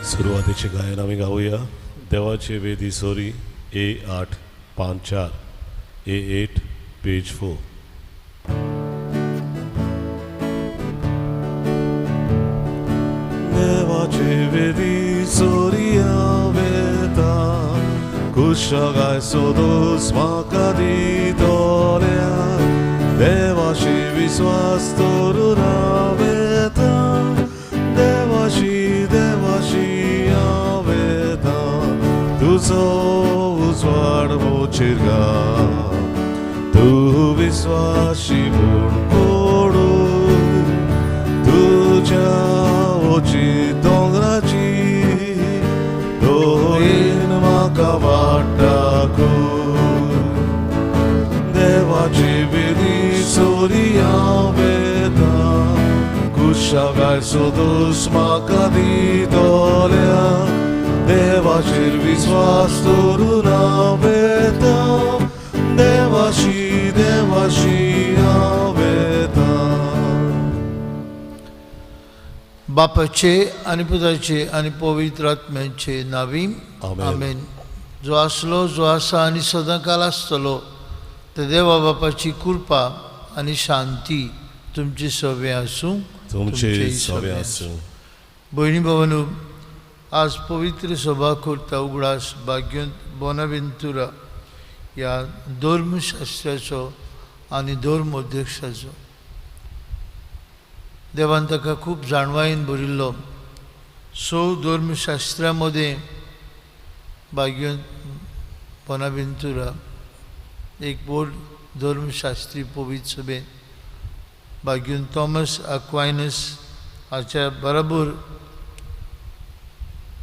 सुरुवातीचे गायन आम्ही गाऊया. देवाचे वेदी सोरी A8 5-4 A8 पेज 4. देवाचे वेदी सोरी आवeta kushagaj sodos makaditolia देवाशी विश्वास तोरून आवeta देवाशी आवeta तुझो उजवाड मोचिरगा तू विश्वासी म्हूण पडू तुझ्या ओची दोंगराची दोन म्हाका वाटाकू देवाची विधी सोरी आवeta कुशागाय सोदूस म्हाका दितोल्या देवाचेर विश्वास दवरून आवeta देवाशी आवeta. बापाचे आणि पुताचे आणि पवित्र आत्म्याचे नावी आमेन. जो आसलो जो आसा आणि सदांकाल आसतलो ते देवा बापाची कृपा आणि शांती तुमची सवे आसूं तुमचे सवे आसूं. भयणी भावांनो, आज पवित्र सभा करता उगडास भाग्यवंत बोनावेंतुरा ह्या धर्मशास्त्राचो आनी धर्मोध्यक्षाचो. देवान ताका खूब जाणवायेन भरिल्लो. धर्मशास्त्रा मदें भाग्यवंत बोनावेंतुरा एक व्हड धर्मशास्त्री पवित्र सभेन भाग्यवंत थॉमस अक्वायनस हाच्या बरोबर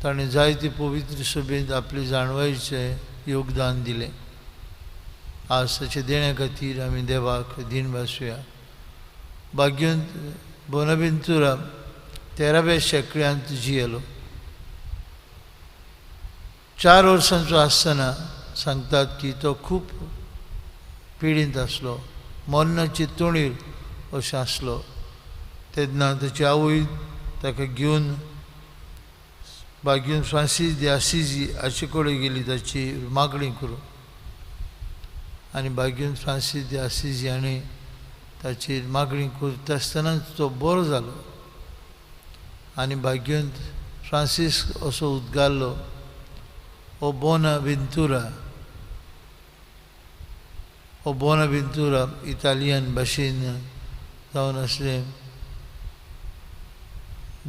ताणें जायते पवित्र सभेंत आपले जाणवायेचें योगदान दिलें. आज ताचे देण्या खातीर आमी देवाक दिन वासुया. भाग्यवंत बोनावेंतुरा 13व्या शेंकड्यांत जियेलो. 4 वर्सांचो आसतना सांगतात की तो खूब पिडींत आसलो, मरणाची तोणीर अशें आसलो. तेन्ना ताची आवय ताका घेवन भाग्यवंत फ्रांसीस दे असिझी हाचे कडेन गेली ताची मागणी करूं. आनी भाग्यवंत फ्रांसीस दे असिझी हाणें ताची मागणी करता आसतनाच तो बरो जालो. आनी भाग्यवंत फ्रांसीस असो उद्गारलो, ओ बोनावेंतुरा इटालियन भाशेन जावन आसलें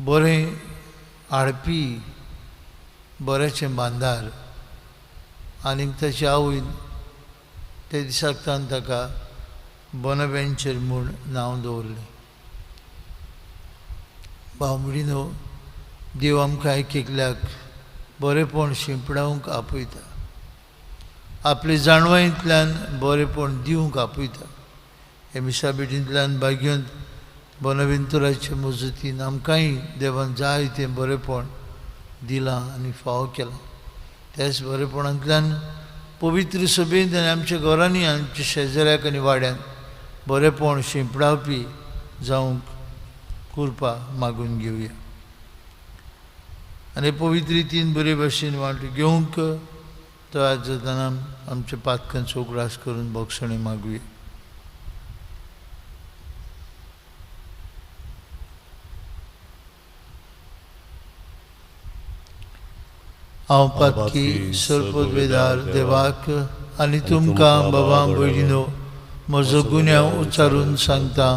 बरें हाडपी बऱ्याचें बांदार. आनीक ताची आवय ते दिसाकतान ताका बोनावेंचर म्हूण नांव दवरलें. भाव भयणीनो, देव आमकां एक एकल्याक बरेपण शिंपडावंक आपयता, आपले जाणवायेंतल्यान बरेपण दिवंक आपयता. हे मिसा बेटींतल्यान भाग्यवंत बोनावेंतुराचे मजतीन आमकांय देवान जायतें बरेपण दिलां आनी फावो केलां. त्याच बरेपणांतल्यान पवित्र सभेंत आनी आमच्या घरांनी आमच्या शेजाऱ्याक आनी वाड्यान बरेपण शिंपडावपी जावंक कृपा मागून घेवया. आनी पवित्र रितीन बरे भाशेन वांटो घेवंक तयार जाताना आमच्या पातकांचो उगडास करून भोगसणे मागुया. हांव पातकी सर्पोद्वेदार देवाक आनी तुमकां बाबां भयणीनो म्हजो गुन्यांव उच्चारून सांगता.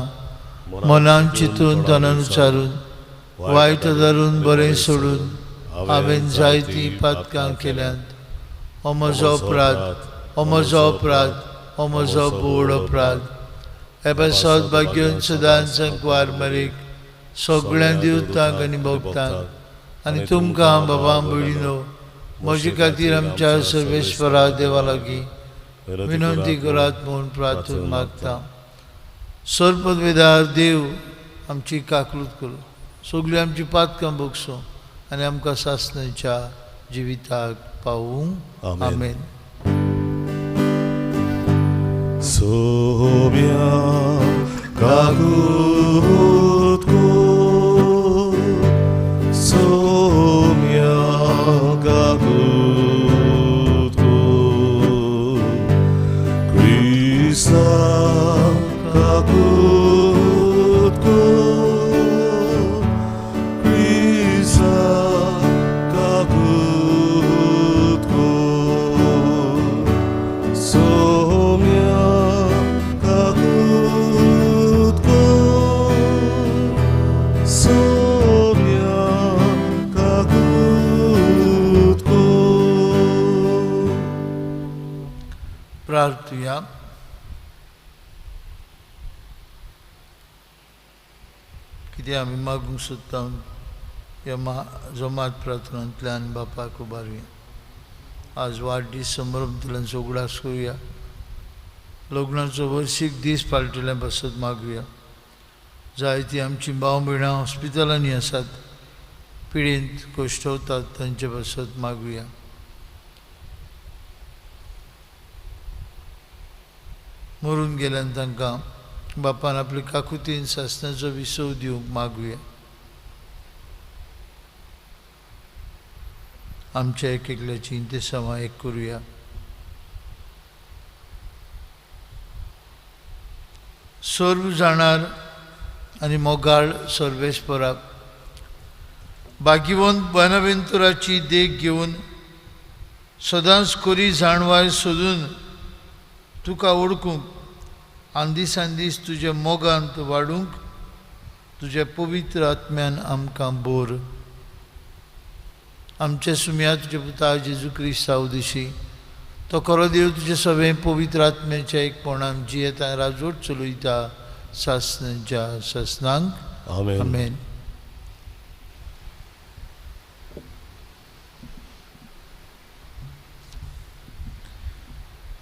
मनान चिंतून तनान उच्चारून वायट धरून बरें सोडून हांवें जायतीं पातकां केल्यांत. हो म्हजो अपराध, हो म्हजो अपराध, हो म्हजो बोड अपराध. हे पासत भाग्यवंत सदांच संकवार मारीक सगळ्या दिवतांक आनी भोगतांक आनी तुमकां बाबां भयणीनो म्हजे खातीर आमच्या सर्वेश्वरा देवा लागीं विनंती करात म्हूण प्रार्थून मागता. सर्पद्वेदार देव आमची काकलूत करूं, सगळीं आमची पातकां भोगसूं आनी आमकां सासणेच्या जिविताक पावूं. आमेन. सोम्या काकूत को सोम्या प्रार्थूया. कितें आमी मागूंक सोदता ह्या जमात प्रार्थनांतल्यान बापाक उबारुया. आज वाडदीस समारंभांतल्यान उगडास करुया. लग्नाचो वर्शीक दीस पालटिल्ल्यान पासत मागुया. जायतीं आमची भाव भयणां हॉस्पिटलांनी आसात, पिडेंत कोश्टवतात, तांचे पासत मागुया. मरून गेल्यान तांकां बापान आपल्या काकुतीन सासणाचो विसव दिवंक मागुया. आमच्या एक एकल्याची इंतसामां एक करुया. सर्व जाणार आनी मोगाळ सर्वेस्पराक भाग्यवंत बानावेंतुराची देख घेवन सदांच कोरी जाणवाय सोदून तुका ओळखूंक आनी दिसान दीस तुज्या मोगांत वाडूंक तुज्या पवित्र आत्म्यान आमकां बोर. आमच्या सुम्या तुज्या पुता जेजू क्रिस्ता उदेशी तो खरो देव तुजे सगळे पवित्र आत्म्याच्या एकपणान जियेता राजवट चलयता सासणांच्या सासणांक. आमेन. आमेन.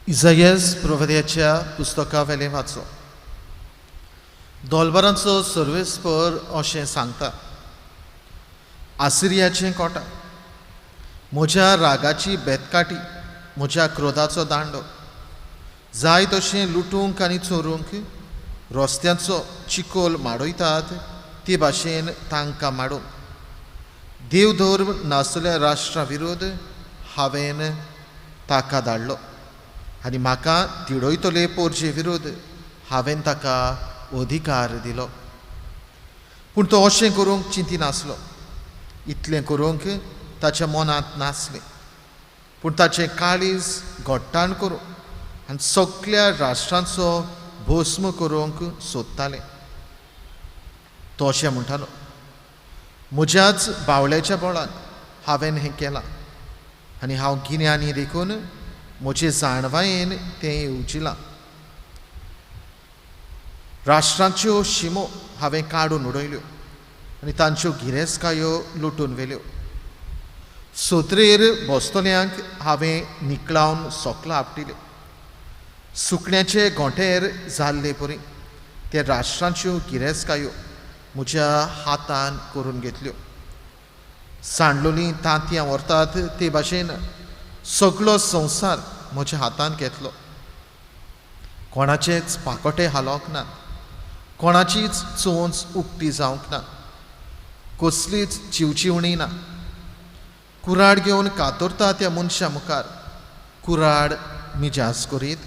इसायास प्रोवेद्याच्या पुस्तका वेलें वाचो. दोलबारांचो सर्वेस्पर अशें सांगता, आसिरियाचें कोटा, म्हज्या रागाची बेतकाटी, म्हज्या क्रोधाचो दांडो, जाय तशें लुटूंक आनी चोरूंक रस्त्यांचो चिकोल माडयतात ते भाशेन तांकां माडून देवधर्म नासल्या राष्ट्रा विरोध हांवें ताका धाडलो आनी म्हाका तिडयतले पोरचे विरोध हांवें ताका अधिकार दिलो. पूण तो अशें करूंक चिंतिनासलो, इतलें करूंक ताच्या मनांत नासलें. पूण ताचें काळीज घोट्टाण करूं आनी सगळ्या राष्ट्रांचो भस्म करूंक सोदतालें. तो अशें म्हणटालो, म्हज्याच बावळ्याच्या बळान हांवें हें केलां आनी हांव गिन्यानी देखून म्हजे जाणवायेन तें येवजिलां. राष्ट्रांच्यो शिमो हांवें काडून उडयल्यो आनी तांच्यो गिरेस्तकायो लुटून व्हेल्यो. सोत्रेर बसतल्यांक हांवें निकळावन सोकलां आपटिल्यो. सुकण्याचे गोंठेर जाल्ले परी ते राष्ट्रांच्यो गिरेस्तकायो म्हज्या हातान करून घेतल्यो. सांडलोलीं तांतयां व्हरतात ते भाशेन सगळो संवसार म्हज्या हातान घेतलो. कोणाचेच पाकोटे हालोवंक ना, कोणाचीच चोंच उक्ती जावंक ना, कसलीच चिवचिवणी ना. कुराड घेवन कातरता त्या मनशा मुखार कुराड मिजास करीत,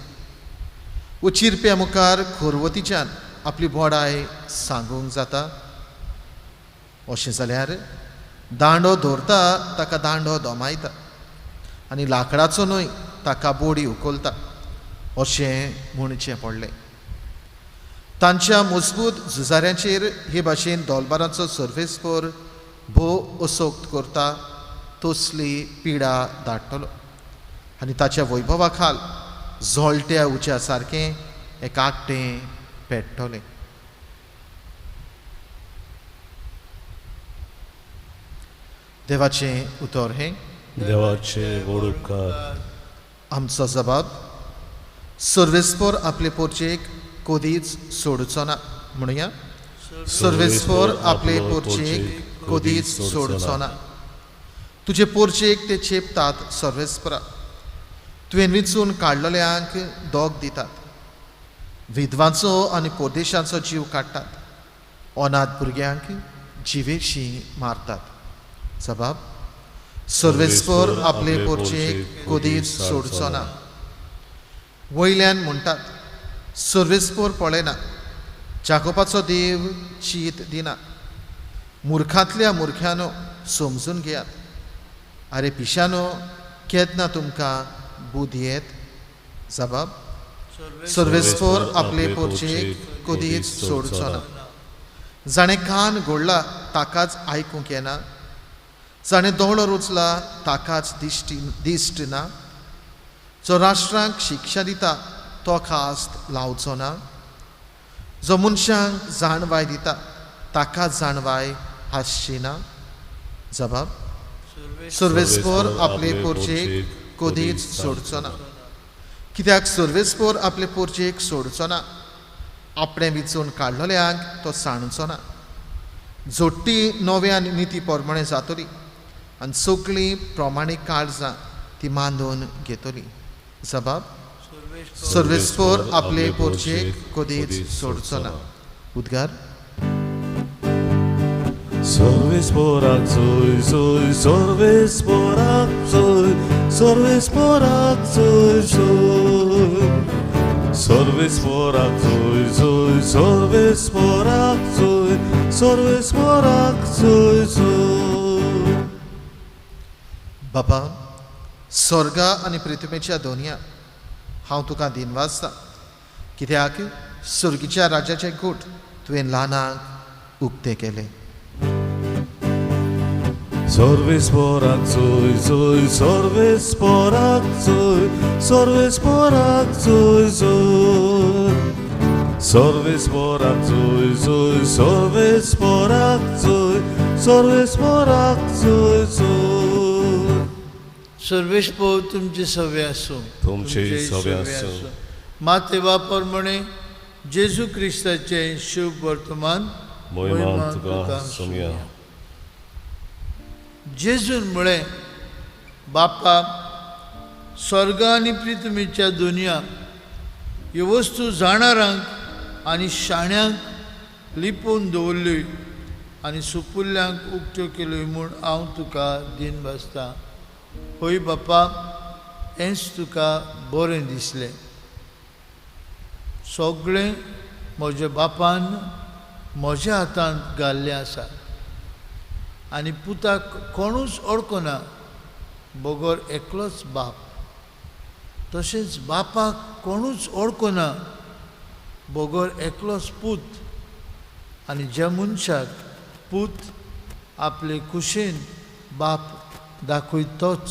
वो चिरप्या मुखार खोरवतीच्यान आपली बोडाय सांगूंक जाता. अशें जाल्यार दांडो दवरता ताका दांडो दोमायता आनी लांकडाचो न्हय ताका बोडी उखलता अशें म्हणचें पडलें. तांच्या मजबूत झुजाऱ्यांचेर हे भाशेन दोलबारांचो सर्वेस्पर भोव असोक्त करता तसली पिडा धाडटलो आनी ताच्या वैभवा खाल झोलट्या उच्या सारकें एकाकटें पेट्टोलें. देवाचें उतर हें. देवाचे व्हड उपकार. आमचो जबाब, सर्वेस्पर आपले पोरचेक कधीच सोडचो ना. म्हणुया, सर्वेस्पर आपले पोरचेक कधीच सोडचो ना. तुजे पोरचेक ते चेपतात सर्वेस्परा. तुवें वेंचून काडलेल्यांक दोग दितात. विधवांचो आनी परदेशांचो जीव काडटात. अनाथ भुरग्यांक जिवेशी मारतात. जबाब, सर्वेस्पर आपले पोरचेक कधीच सोडचो ना. वयल्यान म्हणटात, सर्वेस्पोर पळयना, जाकोबाचो देव शीत दिना. मुर्खांतल्या मुर्ख्यानो समजून घेयात. आरे पिशानो, केन्ना तुमकां बुद्धी येत? जबाब: सर्वेस्पोर आपले पोरचेक कधीच सोडचो ना. जाणें कान घोडला ताकाच आयकूंक येना, जाणें दोळो रुचला ताकाच दिश्ट ना. जो राष्ट्रांक शिक्षा दिता तो खास्त लावचो ना. जो मनशांक जाणवाय दिता ताकाच जाणवाय हासची ना. जबाब: सर्वेस्पोर आपले पोरचेक कधीच सोडचो ना. कित्याक सर्वेस्पोर आपले पोरचेक सोडचो ना? आपणे विचून काडलोल्यांक तो सांडचो ना. जोडटी नव्या निती पोरमणे जातली आनी सगळीं प्रमाणीक काळजां ती मांडून घेतली. जबाब: सर्वेस्पोर आपले पोरचेक कधीच सोडचो ना. उद्गार: सर्वेस्पोराक चोय चोय, सर्वेस्पोराक चोय, सर्वेस्पोराक चोय चोय, सर्वेस्पोराक चोय चोय, सर्वेस्पोराक चोय, सर्वेस्पोराक चोय चोय. बाबा, स्वर्गा आनी पृथ्वीच्या दोनया हांव तुका दिनवाजता, कित्याक सुर्गीच्या राज्याचे गूट तुवें ल्हानांक उक्ते केले. सर्वेस्पोराक चोय चोय, सर्वेस्पोराक चोय, सर्वेस्पोराक चोय चोय, सर्वेस्पोराक चोय चोय, सर्वेस्पोराक चोय, सर्वेस्पोराक चोय चोय. सर्वेस्पोर तुमचे सवे आसूं. तुमचे सवे आसूं. मातेवा प्रमाणे जेजू क्रिस्ताचे शुभ वर्तमान मोहिमा तुका सोमया. जेजून म्हळें, बापा, स्वर्ग आनी पृथ्वीच्या दुनिया ह्यो वस्तू जाणारांक आनी शाण्यांक लिपोवन दवरल्यो आनी सुपुल्ल्यांक उक्त्यो केल्यो म्हूण हांव तुका दिन भासतां. होय बापा, हेंच तुका बरें दिसलें. सगळें म्हज्या बापान म्हज्या हातांत घाल्लें आसा आनी पुताक कोणूच ओळखना, बगर एकलोच बाप. तशेंच बापाक कोणूच ओळखना, बगर एकलोच पूत. आनी ज्या मनशाक पूत आपले कुशीन बाप दाखयता तोच.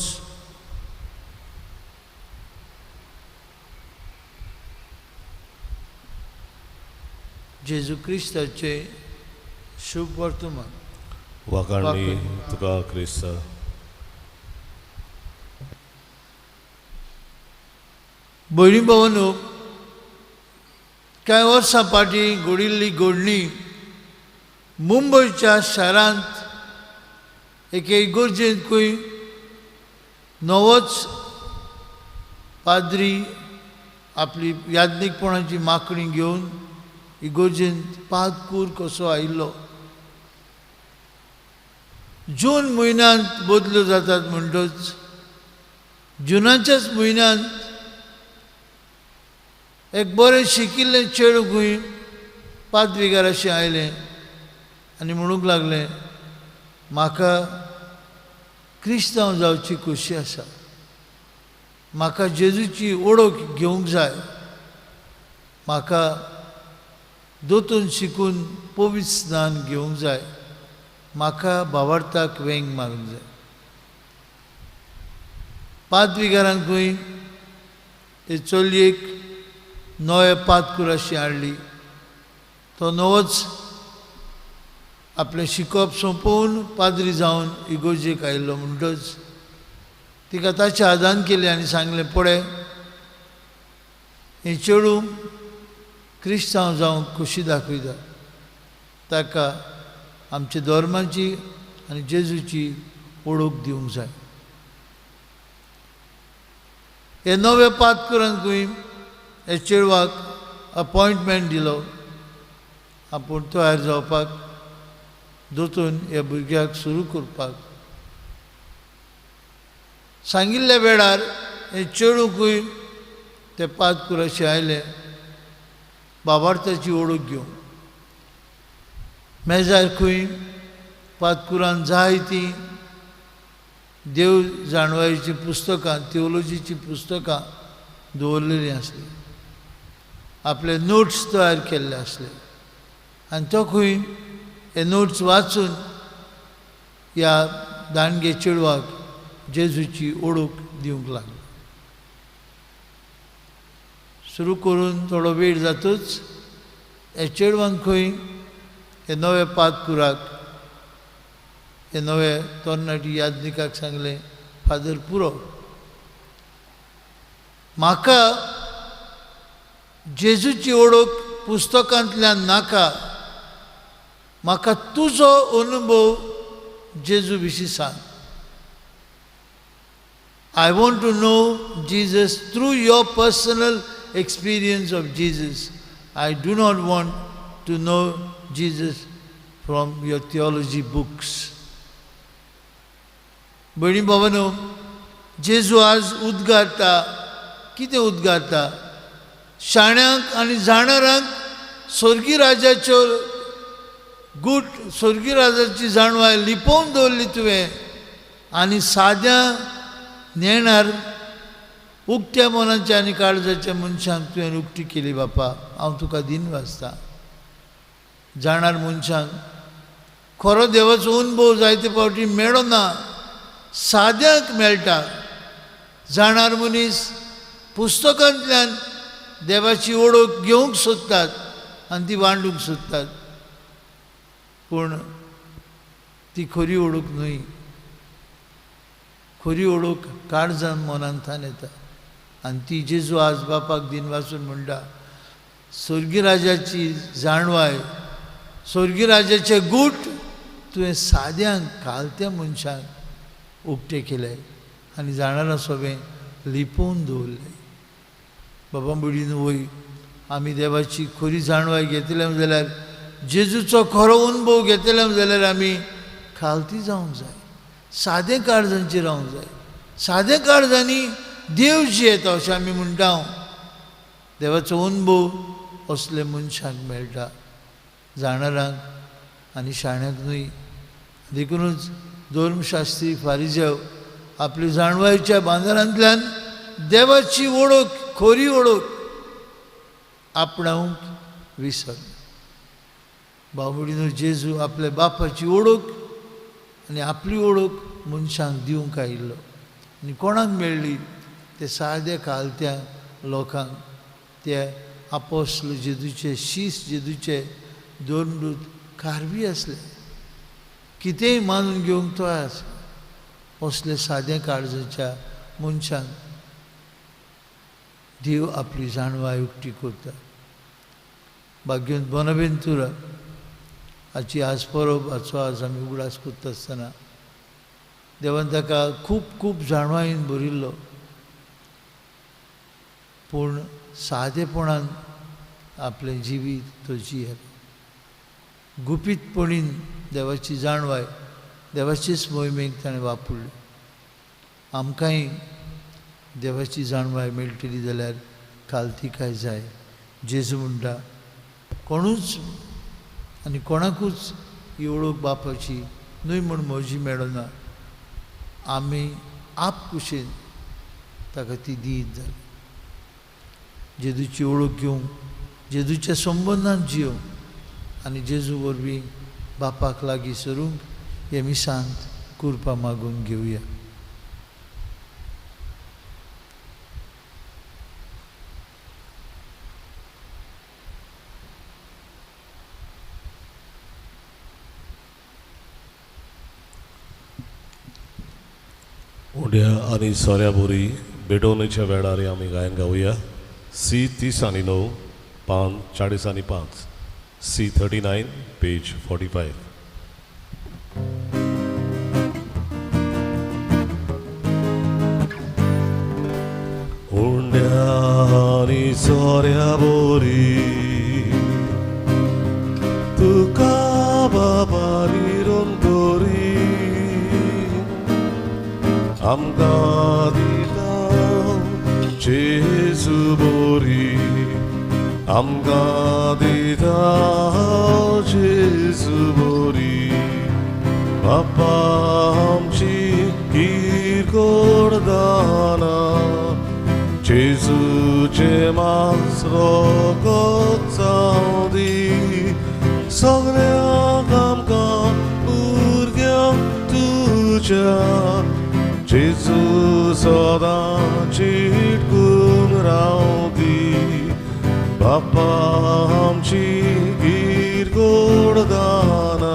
जेजू क्रिस्ताचे शुभ वर्तमान. वाकाणणी तुका क्रिस्ता. भयणी भावांनो, कांय वर्सां फाटीं घडिल्ली घडणी मुंबयच्या शारांत एके इगोर्जेंत खंय नवोच पाद्री आपली याज्ञीकपणाची मागणी घेवन इगोर्जेंत पादकूर कसो आयिल्लो. जून म्हयन्यांत बदल्यो जातात म्हणटच जुनाच्याच म्हयन्यांत एक बरें शिकिल्लें चेडूं खंय पादविकाराशें आयलें आनी म्हणूंक लागलें, म्हाका क्रिस्तांव जावची खोशी आसा, म्हाका जेजूची ओळख घेवंक जाय, म्हाका दोतोन शिकून पवित्र स्नान घेवंक जाय, म्हाका भावार्थाक वेंग मारूंक जाय. पादविकारान खंय ते चलयेक नवे पादकुराशी हाडली. तो नवोच आपलें शिकप सोंपोवन पाद्री जावन इगोर्जेक आयिल्लो म्हणटच तिका ताचें आदान केलें आनी सांगलें, पळय, हें चेडूं क्रिस्तांव जावंक खोशी दाखयता, ताका आमच्या धर्माची आनी जेजूची ओळख दिवंक जाय. हे नवे पादकुरान खंय हे चेडवाक अपॉयंटमेंट दिलो, आपूण तयार जावपाक, दोतोन ह्या भुरग्याक सुरू करपाक. सांगिल्ल्या वेळार हे चेडूं खंय ते पादकुराशें आयलें बाबार्थाची ओळख घेवंक. मेजार खंय पातकुरान जायतीं देव जाणवायेचीं पुस्तकां, थिओलॉजीचीं पुस्तकां दवरलेलीं आसलीं. आपले नोट्स तयार केल्ले आसले आनी तो खंय हे नोट्स वाचून ह्या दांडगे चेडवाक जेजूची ओळख दिवंक लागलो. सुरू करून थोडो वेळ जातूच हे चेडवान खंय हे नवे पातकुराक, हे नवे तरणाटी यादनिकाक सांगलें, फादर पुरो, म्हाका जेजूची ओळख पुस्तकांतल्यान नाका, म्हाका तुजो अनुभव जेजू विशीं सांग. I want to know Jesus through your personal experience of Jesus. I do not want to know Jesus from your theology books. भयणी भावांनो, जेजू आज उद्गारता. कितें उद्गारता? शाण्यांक आनी जाणारांक स्वर्गीय राजाच्यो गूट, स्वर्गीय राजाची जाणवाय लिपोवन दवरली तुवें, आनी साद्या नेणार उक्त्या मनाच्या आनी काळजाच्या मनशांक तुवें उक्ती केली. बापा, हांव तुका दिन वाजतां. जाणार मनशांक खरो देवाचो अनुभव जायते फावटी मेळना, साद्यांक मेळटा. जाणार मनीस पुस्तकांतल्यान देवाची ओळख घेवंक सोदतात आनी ती वांडूंक सोदतात, पूण ती खरी ओळख न्हय. खरी ओळख काळजान मनांतल्यान येता आनी ती जेजू आज बापाक दिन वाचून म्हणटा, स्वर्गीय राजाची जाणवाय, स्वर्गीय राजाचे गूट तुवें साद्यांक, कालत्या मनशांक उक्ते केले आनी जाणारा सोबें लिपोवन दवरले. बाबा बुडीन वय, आमी देवाची खरी जाणवाय घेतल्या जाल्यार, जेजूचो खरो अनुभव घेतल्या जाल्यार आमी खालती जावंक जाय, सादें काळजांचेर रावंक जाय. सादें काळजांनी देव जियेता अशें आमी म्हणटा. देवाचो अनुभव असले मनशांक मेळटा, जाणारांक आनी शाण्यांक न्हय. देखूनच धर्मशास्त्री फारिजेव आपली जाणवायेच्या बांदारांतल्यान देवाची ओळख, खरी ओळख आपणावंक विसरले. बाबुडीनो, जेजू आपल्या बापाची ओळख आनी आपली ओळख मनशांक दिवंक आयिल्लो. आनी कोणाक मेळ्ळी? ते सादे कालत्या लोकांक. ते आपोस्ल जेजूचे शीस, जेजूचे दोन दूत कारबी आसले, कितेंय मानून घेवंक तो आसले. असले सादें काळजाच्या मनशांक देव आपली जाणवाय उक्ती करता. भाग्यवंत बोनावेंतुरा हाची आज परब, हाचो आज आमी उगडास करता आसतना देवान ताका खूब खूब जाणवायेन भरिल्लो, पूण सादेपणान आपलें जिवीत तो जियेलो. गुपीतपणीन देवाची जाणवाय, देवाचेच मोहिमेक ताणें वापरली. आमकांय देवाची जाणवाय मेळटली जाल्यार खालती काय जाय. जेजू म्हणटा, कोणूच आनी कोणाकूच ही ओळख बापाची न्हय म्हूण म्हजी मेळना. आमी आप कुशीन ताका ती दीत जाली. जेजूची ओळख घेवंक, जेजूच्या संबंदान जियोंक आनी जेजू वरवीं बापाक लागीं सरूंक हे मिसांत कृपा मागून घेवया. उड्या आनी सोऱ्या बोरी बेडोवणेच्या वेळार आमी गायन गावया. C30 पान 40 C39 पेज 45. उड्या आनी सोऱ्या बोरी तुका बाबारी रोंदोरी आमकां दिता जेजू बोरी 암가 디다 제수 보리 바밤치 길고르다나 제수 제마스로 걷사오디 성례 감가 불경 두자 제수 서다 질군 라오디 바밤치 길고르다나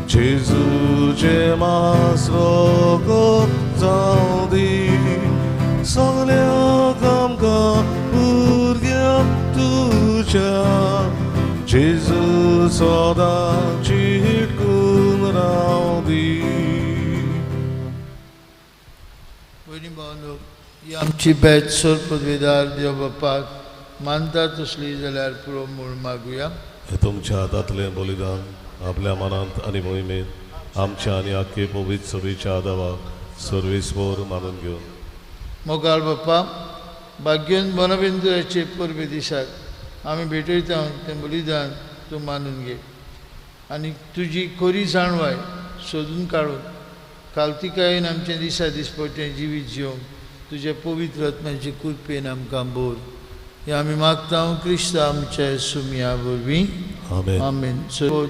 제수 제마스로 걷사오디 성례 감가 불경 두자 제수 서다 질군 라오디 Venibanuk, Yamchi Bet Surpudvidar Diobapak, Manta Tusli Zalar Puro Murmaguya, हे तुमच्या हातातले बलिदान आपल्या मनात आणि मोहिमेत आमच्या आणि आखे पवित्र सभेच्या आदावाक सर्वेस्वर मानून घेऊन Mogal Bapa, Bagyan Bonaventura Chepur Vidisak, आम्ही भेटयता तें बलिदान तूं मानून घे आनी तुजी खरी जाणवाय सोदून काडून कालतिकायेन आमचे दिसा दिसपट्टें जिवीत जिवंक तुजे पवित्र आत्म्याचे कृपेन आमकां बोर हें आमी मागता क्रिस्त आमच्या सुमया वरवीं आमेन आमेन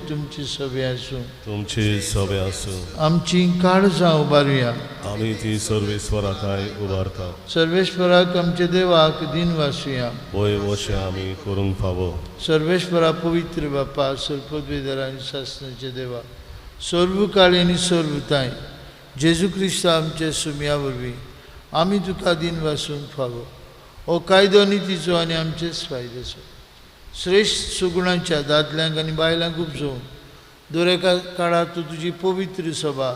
तुमची सभे आसूं तुमची सभे आसूं आमची काळजां उबारुया आमी ती सर्वेस्वराकाय उबारता सर्वेश्वराक आमचे देवाक दिन वासुया बोय वशें आमी करूंक फावो सर्वेश्वरा पवित्र बापा सर्वोद्वेदर आनी शासनाचे देवा सर्व काळी आनी सर्वताय जेजू क्रिस्त आमच्या सुमया वरवीं आमी तुका दिन वासूंक फावो हो कायदो नितीचो आनी आमचेच फायद्याचो श्रेष्ठ सुगुणांच्या दादल्यांक आनी बायलांक उपजोवन दर एका काळार तूं तुजी पवित्र सभा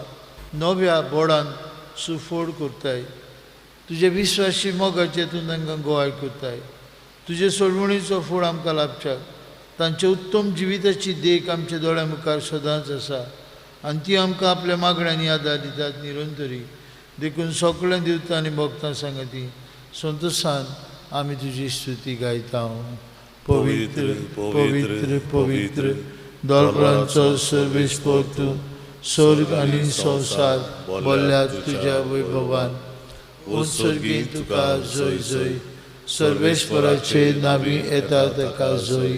नव्या बोडान सुफोड करताय तुजे विश्वासी मोगाचे तूं तांकां गोवाय करताय तुजे सोडवणीचो फळ आमकां लाभच्याक तांचे उत्तम जिविताची देख आमच्या दोळ्या मुखार सदांच आसा आनी ती आमकां आपल्या मागण्यांनी आदार दितात निरंतरी देखून सगळ्या देवतां आनी भक्तां सांगती संतोशान आमी तुजी स्तुती गायता पवित्र पवित्र पवित्र दोलपरांचो सर्वेस्पर तूं स्वर्ग आनी संवसार बोल्ल्या तुज्या वैभवान उत्सर्गी तुका जय जय सर्वेश्वराचे नावी येता ताका जय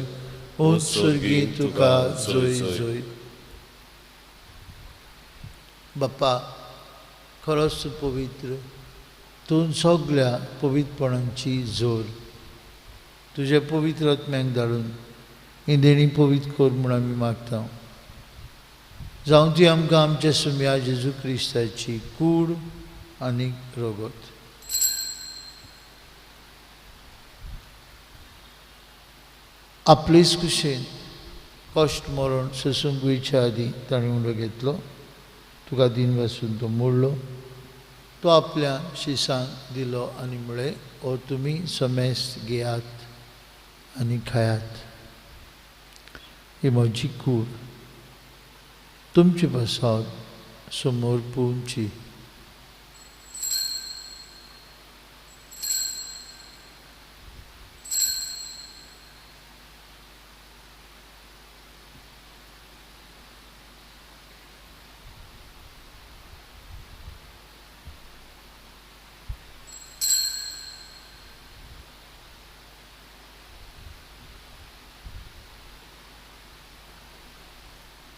उत्सर्गी तुका जय जय बाप्पा खरोच पवित्र तूं सगळ्या पवित्रपणांची जोर तुझ्या पवित्र आत्म्यांक धाडून ही देणी पवित्र कर म्हूण आमी मागता जावं ती आमकां आमच्या सुमया जेजू क्रिस्ताची कूड आनी रगत आपलेच कुशेन कश्ट मरण सोसूंक वयच्या आदी ताणें उंडो घेतलो तुका दिन वासून तो मोडलो तो आपल्या शिसांक दिलो आनी म्हळें हो तुमी समेस्त घेयात आनी खायात ही म्हजी कूड तुमची बसात समोर पोवची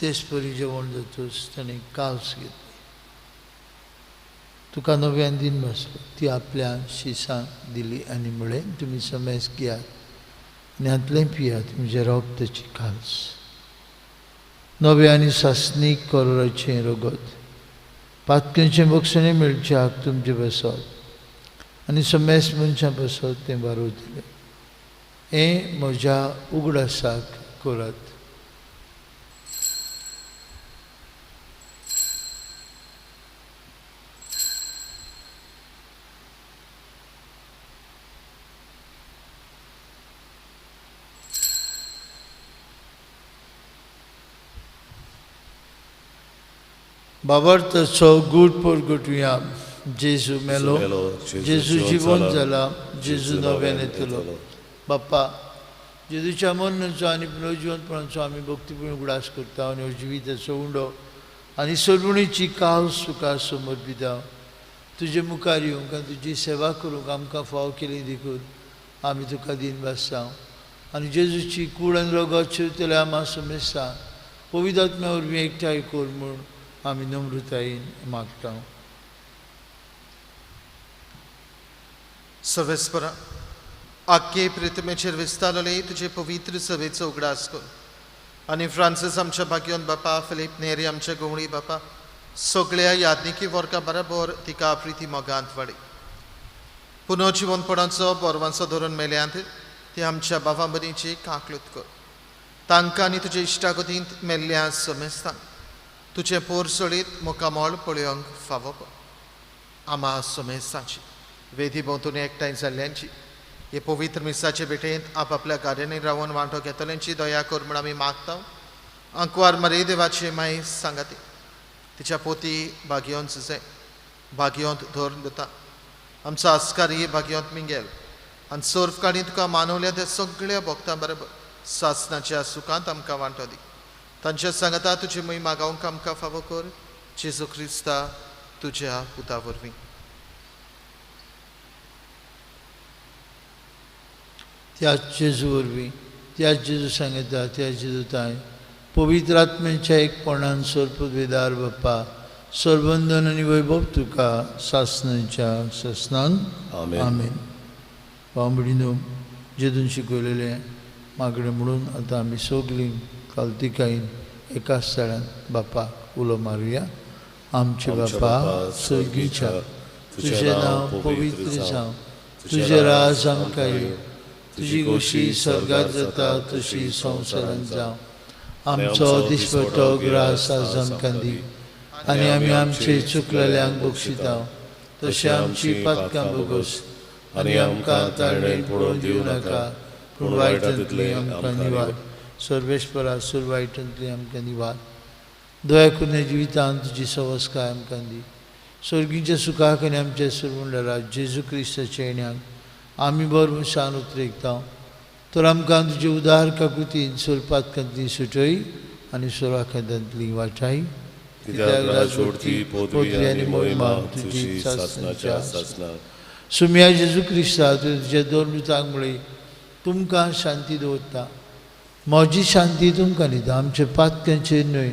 तेच परी जेवण जातच ताणें काल्स घेतली तुका नव्यान दिन बसलो ती आपल्या शिसांक दिली आनी म्हळें तुमी समेस्त घेयात आनी हातलें पियात म्हज्या रोगताची काल्स नव्या आनी सासणीक कोराचें रगत पातकेचें बक्षणें मेळच्याक तुमचें बसत आनी समेस्त मनशां बसत तें बारोवतलें हें म्हज्या उगडासाक करात बाबार्थाचो गूढ परगटुया जेजू मेलो जेजू जिवंत जाला जेजू नव्यान येतलो बाप्पा जेजूच्या मरणाचो आनी पुनर्जिवंतपणाचो आमी भक्तीपूर्ण उगडास करता आनी जिविताचो उंडो आनी सोडवणेची काल सुखां समर्पिता. तुजे मुखार येवंक आनी तुजी सेवा करूंक आमकां फाव केली देखून आमी तुका दिन बसता आनी जेजूची कूड आनी रगत शिवतले आमा समेस्ता पवित्र आत्म्या वरवीं एकठांय कर म्हूण आमी नम्रतायेन मागता. सर्वेस्परा आख्खे पृथ्वीचेर विस्तारले तुजे पवित्र सभेचो उगडास कर आनी फ्रांसीस आमच्या भाग्योन बापा, फिलीप नेरी आमच्या गवळी बापा, सगळ्या यादनिकी वर्गा बरोबर तिका प्रिती मोगांत वाडय. पुनर्जिवंतपणाचो बोरवांचो धरून मेल्यांत ते आमच्या भावां भयणीची काकलूत कर. तांकां आनी तुजे इश्टागतींत मेल्ल्या समेस्तांक तुजे पोरसळीत मुखामोळ पळोवंक फावो कर. आमा समेस्तांची वेदी भोंवतणी एकठांय जाल्ल्यांची हे पवित्र मिसाचे भेटेंत आपल्या गाड्यांनी रावून वांटो घेतल्यांची दया कर म्हूण आमी मागता. अंकवार मरे देवाचे माय सांगाती तिच्या पोती भाग्योंत जाय भाग्योंत धरून दिता. आमचो आस्कारी भाग्योंत मिंगेल आनी सर्फ काणी तुका मानवल्या त्या सगळ्या भक्तां बरोबर सासणाच्या सुखांत आमकां वांटो दी. तांच्या सांगता तुजी मय मागोवंक आमकां फावो कर. जेजू क्रिस्ता तुज्या पुता वरवीं. त्याच जेजू वरवीं त्याच जेजू सांगता त्याच जेजू ताय पवित्र आत्म्याच्या एकपणान सर्पवेदार बाप्पा सर्वंदन आनी वैभव तुका सासणाच्या ससनांक आमेन. बांबडीनो जेजून शिकयलेले मागणे म्हणून आतां आमी सगळीं काल्तिकायेन एकाच स्थळान बापाक उलो मारुया. आमचे बापा स्वर्गीच्या तुजें नांव पवित्र जावं, तुजें राज आमकां येवं, तुजी गोशी स्वर्गांत जाता तशी संवसारांत जावं. आमचो दिसपट्टो ग्रास आज आमकां दी आनी आमी आमचे चुकलेल्यांक बक्षिता तशें आमची पातकां बोगोस आनी आमकां ताळणेन पडोवन दिवं नाका पूण वायटांतली आमकां निवाड. सर्वेश्वरा सुरवायटांतली आमकां निवाड. दया करून जिवितांत तुजी सवस्काय आमकां दी. स्वर्गीच्या सुखाक आनी आमच्या सुरवंडराक जेजू क्रिस्ताच्या येण्याक आमी बरो शान उतरयता. तर आमकां तुजे उदार काकुतीन सुरपातकांतली सुटय आनी सुराखांतली वाटाय. पोतवी आनी महिमा तुजी सासणाच्या सासणाक. सुम्या जेजू क्रिस्ता तुज्या दोन मुळे तुमकां शांती दवरता. म्हजी शांती तुमकां दिता. आमचे पातक्यांचेर न्हय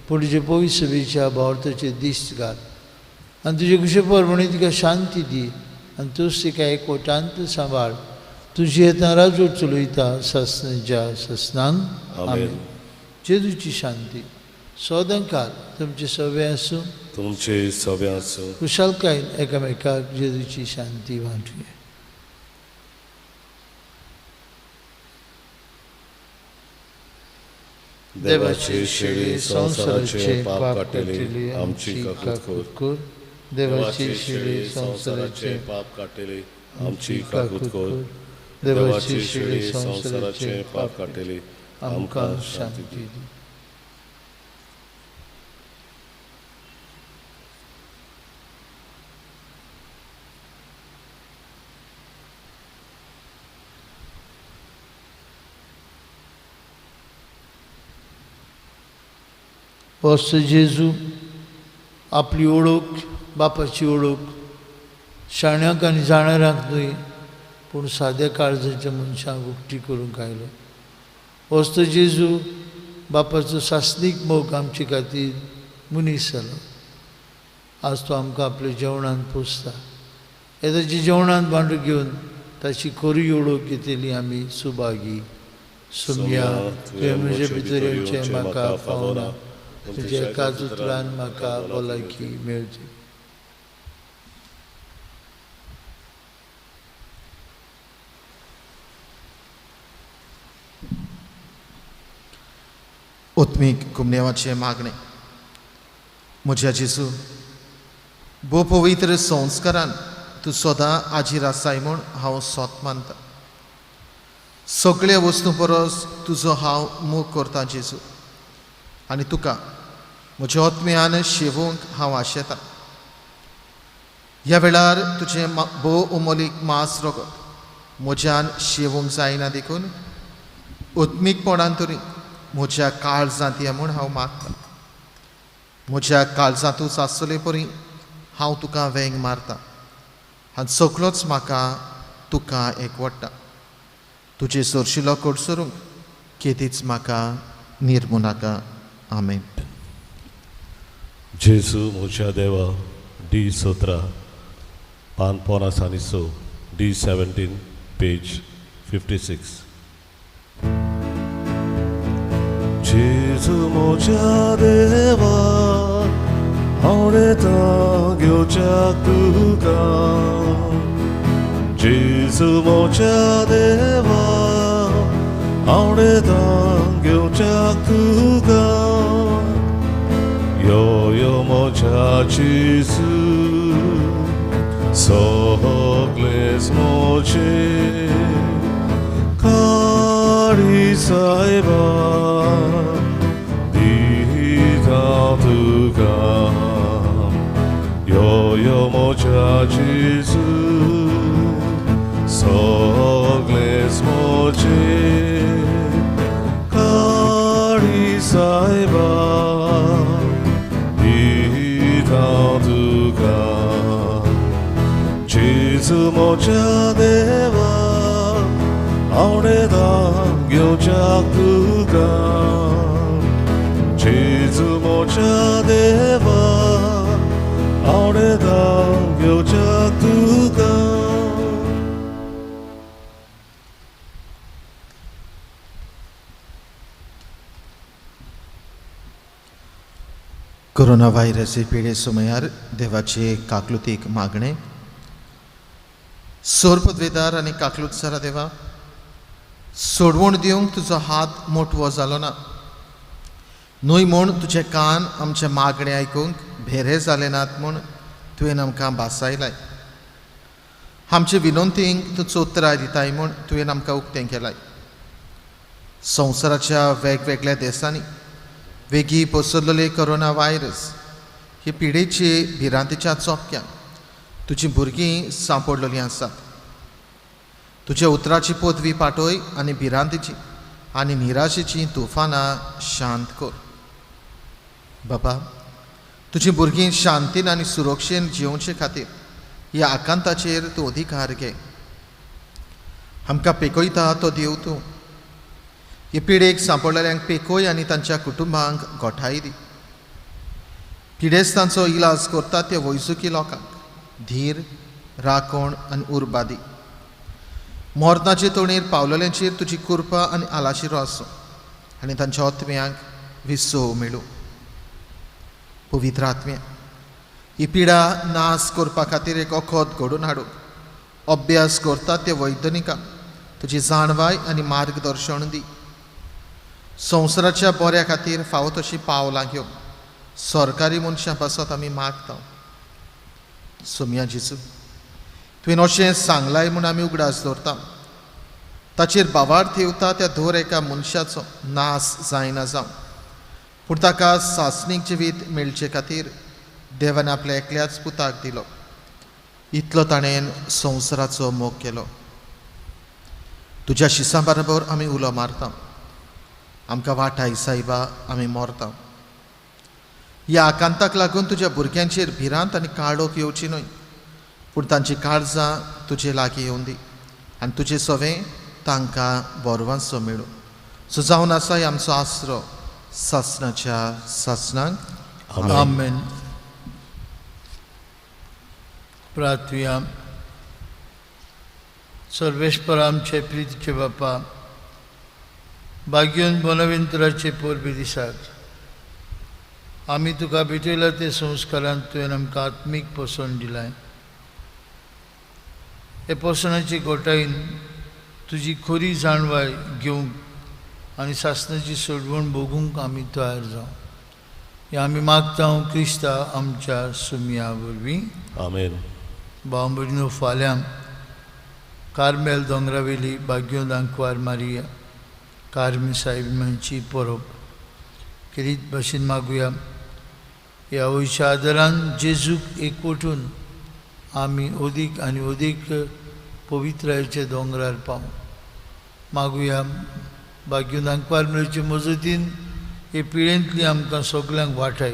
पूण तुजे पवित्र सभेच्या भोंवतणेचेर दिश्ट घाल आनी तुजे कुशे परमणी तिका शांती दी आनी तूंच तिका एकवटांत सांबाळ. तुजी येता राजवट चलयता सासणाच्या ससनांक आमेन. जेजूची शांती सदांकाळ तुमचे सवे आसूं. तुमचे सवे आसूं. खुशालकायेन एकामेकाक जेजूची शांती वांटुया. देवाचे शेळी संवसाराचे पाप काडलेली आमची काकूत कर. देवाची शेळी संवसाराचे पाप काडलेली आमची काकूत कर. देवाची शेळी संवसाराचे पाप काडलेली आमकां शांती दी. असो जेजू आपली ओळख बापाची ओळख शाण्यांक आनी जाणारांक न्हय पूण साद्या काळजाच्या मनशांक उक्ती करूंक आयलो. असो जेजू बापाचो सासनीक मोग आमचे खातीर मनीस जालो. आज तो आमकां आपल्या जेवणांत पोसता. येदाच्या जेवणांत भांडो घेवन ताची खरी ओळख घेतली आमी सुभागी. सुम्या तुवें म्हजे भितर येवचें म्हाका फावना. तुज्या एकाच उतरान म्हाका भलायकी मेळची. उत्मीक कुमनेवाचे मागणे. म्हज्या जेजू बो पवित्र संस्कारान तूं सदां आजीर आसाय म्हूण हांव सोत मानता. सगळ्या वस्तू परस तुजो हांव मोग करता जेजू आनी तुका म्हज्या आत्म्यान शेवूंक हांव आशेतां. ह्या वेळार तुजें भोव उमोलीक मांस रगत म्हज्यान शेवूंक जायना देखून उत्मीकपणान तरी म्हज्या काळजांत ये म्हूण हांव मागतां. म्हज्या काळजांतूच आसतले परी हांव तुका वेंग मारतां आनी सगळोच म्हाका तुका एकवडटा. तुजे सोरशिलो कोडसरूंक केदीच म्हाका निर्मू नाका. आमेन. जेजू म्हज्या देवा D17 पान 5 D17 पेज 56. जेजू म्हज्या देवा आवडेता घेवच्याक तुका. जेजू म्हज्या देवा आवडेता घेवच्याक तुका. यो यो म्हज्या जेजू सगळेच म्हजे काळी सायबा दिता तुका. यो यो म्हज्या जेजू सगळेच म्हजे काळी सायबा दिता तुका. जेजू म्हज्या देवा आवडेता घेवच्याक तुका. जेजू म्हज्या देवा आवडेता घेवच्याक तुका. कोरोना व्हायरस पिडे सुमयार देवाचे काकलुतीक मागणे. सोरपदवेदार आनी काकलुतसारा देवा, सोडवण दिवंक तुजो हात मोठवो जालो ना. न्हय म्हूण तुजे कान आमचे मागणे आयकूंक भेरे जाले नात म्हूण तुवें आमकां बासायलाय. आमचे विनंतींक तूं चोत्राय दिताय म्हूण तुवें आमकां उक्तें केलाय. संवसाराच्या वेगवेगळ्या देशांनी वेगी पसरलेले कोरोना व्हायरस ही पिडेची भिरांतीच्या चोपक्यान तुजीं भुरगीं सांपडलेलीं आसात. तुज्या उतराची पदवी पाठय आनी भिरांतीची आनी निराशेची तुफानां शांत कर. बाबा, तुजीं भुरगीं शांतीन आनी सुरक्षेन जिवचे खातीर ह्या आकांताचेर तूं अधिकार घे. आमकां पेकयता तो देव तूं. हे पिडेक सांपडलेल्यांक पेकोय आनी तांच्या कुटुंबांक गोठाय दी. पिडेस्तांचो इलाज करतात त्या वैजकी लोकांक धीर, राखण आनी उर्बा दी. मोर्ताचे तोणेर पावलेल्यांचेर तुजी कृपा आनी आलाशिरो आसूं आनी तांच्या आत्म्यांक विसव मेळूं. पवित्र आत्म्या, ही पिडा नास करपा खातीर एक वखद घडोवन हाडूंक अभ्यास करतात त्या वैज्ञानिकांक तुजी जाणवाय आनी मार्गदर्शन दी. संवसाराच्या बऱ्या खातीर फावो तशीं पावलां घेवंक सरकारी मनशां पासत आमी मागता. सोम्या जेजू, तुवें अशें सांगलाय म्हूण आमी उगडास दवरता. ताचेर भावार्थ येवता त्या दर एका मनशाचो नास जायना जावं, पूण ताका सासणीक जिवीत मेळचे खातीर देवान आपल्या एकल्याच पुताक दिलो. इतलो ताणें संवसाराचो मोग केलो. तुज्या शिसां बरोबर आमी उलो मारता. आमकां वाटाय सायबा, आमी मोरता. ह्या आकांताक लागून तुज्या भुरग्यांचेर भिरांत आनी काळोख येवची न्हय, पूण तांची काळजां तुजे लागीं येवन दी आनी तुजें सवें तांकां बोरवांचो मेळूं. सो जावन आसा आमचो आसरो सासणाच्या सासणांक. आमेन. प्रार्थुया. सर्वेश्वर आमचे प्रितीचे बापा, भाग्योन बोनवेंतराचे पोरबी दिसाक आमी तुका भेटयला ते संस्कारांत तुवें आमकां आत्मीक पोसण दिलाय. हे पोसणाची गोठायेन तुजी खरी जाणवाय घेवंक आनी सासणाची सोडवण भोगूंक आमी तयार जावं. हें आमी मागता क्रिस्ता आमच्या सुमया वरवीं. आमेन. भाव भयणीनो, फाल्यां कार्मेल दोंगरावेली भाग्योन आंकवार मारिया कार्मी सायबिमांची परब केरीत भाशेन मागुया. ह्या वयच्या आदारान जेजूक एकवटून आमी अदीक आनी अदीक पवित्रायेचे दोंगरार पावूं. मागुया भाग्युनांक पारमेची मजतीन हे पिळेंतली आमकां सगल्यांक वाटाय.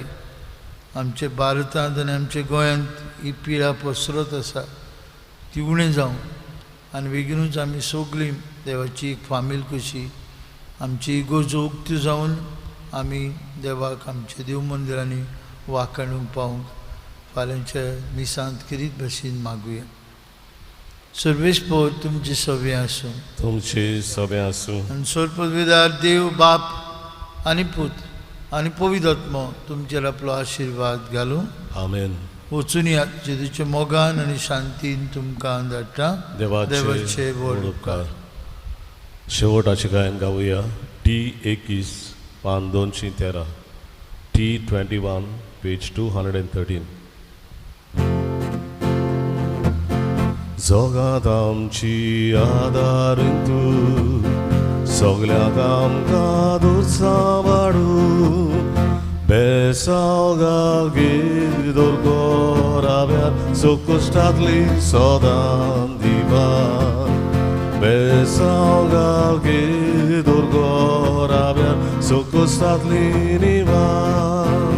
आमचे भारतांत आनी आमच्या गोंयांत ही पिळा पसरत आसा ती उणें जावं आनी बेगीनूच आमी सगळीं देवाची एक फामील कशी आमची इगोजो उक्त्यो जावन आमी देवाक आमच्या देव मंदिरांनी वाखाणूंक पावूंक फाल्यांच्या मिसांत किरीत भाशेन मागुया. सर्वेस्पर तुमची सवे आसूं तुमचे सभे आसूं आनी सर्पविदार देव बाप आनी पूत आनी पवित्र आत्मो तुमचेर आपलो आशिर्वाद घालूं. आमेन. वचून या जेजूच्या मोगान आनी शांतीन तुमकां धाडटा. देवाचे व्हड उपकार. शेवटाचे गायन गावुया. T21 पान 213, T21 पेज 213. जगात आमची आदारीन तूं सगळ्याक आमकां दूद सांबाळू बेसावगाल गे दोरगोराव्यार सोकोश्टांतली सदां दिवान बेसावगाल गे दोरगोराव्यार सोकोश्टांतली निवान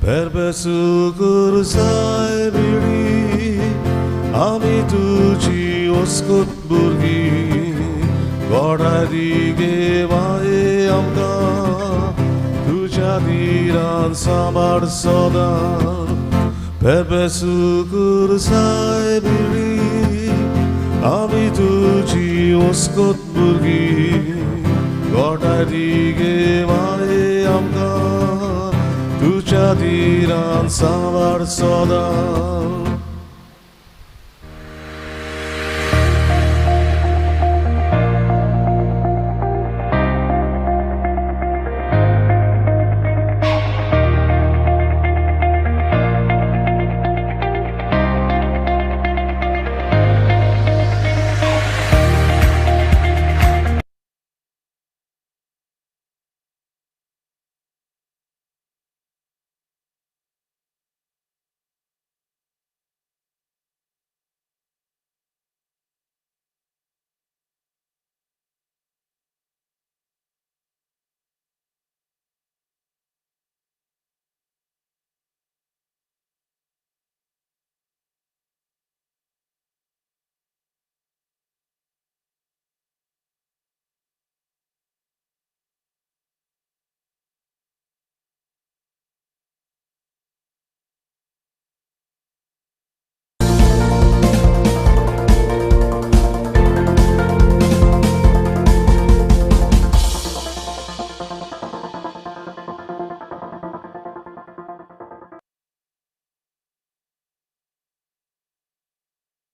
पेरबेसू कुरसाय बिडी आमी तुजी ओस्कूत भुरगीं गोडाय गे माये आमकां तुज्या दिरान सांबाळ सदां पेरबेसू कुरसाय बिडी आमी तुजी ओस्कूत भुरगीं गोडाय गे माये आमकां तुज्या दिरान सांबाळ सदां